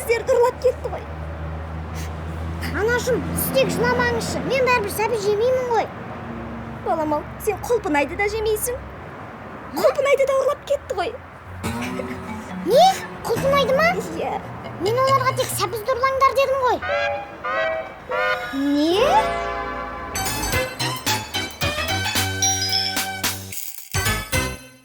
сәбіздерді ұрлап кетті ғой. Анашым, сіз тек жыламаңызшы, мен бәрібір сәбіз жемеймін ғой. Балам-ау, сен құлпынайды да жемейсің. Құлпынайды да ұрлап кетті ғой. Не? Құлпынайды ма? Иә. Мен оларға тек сәбізді ұрлаңдар дедім ғой. Не?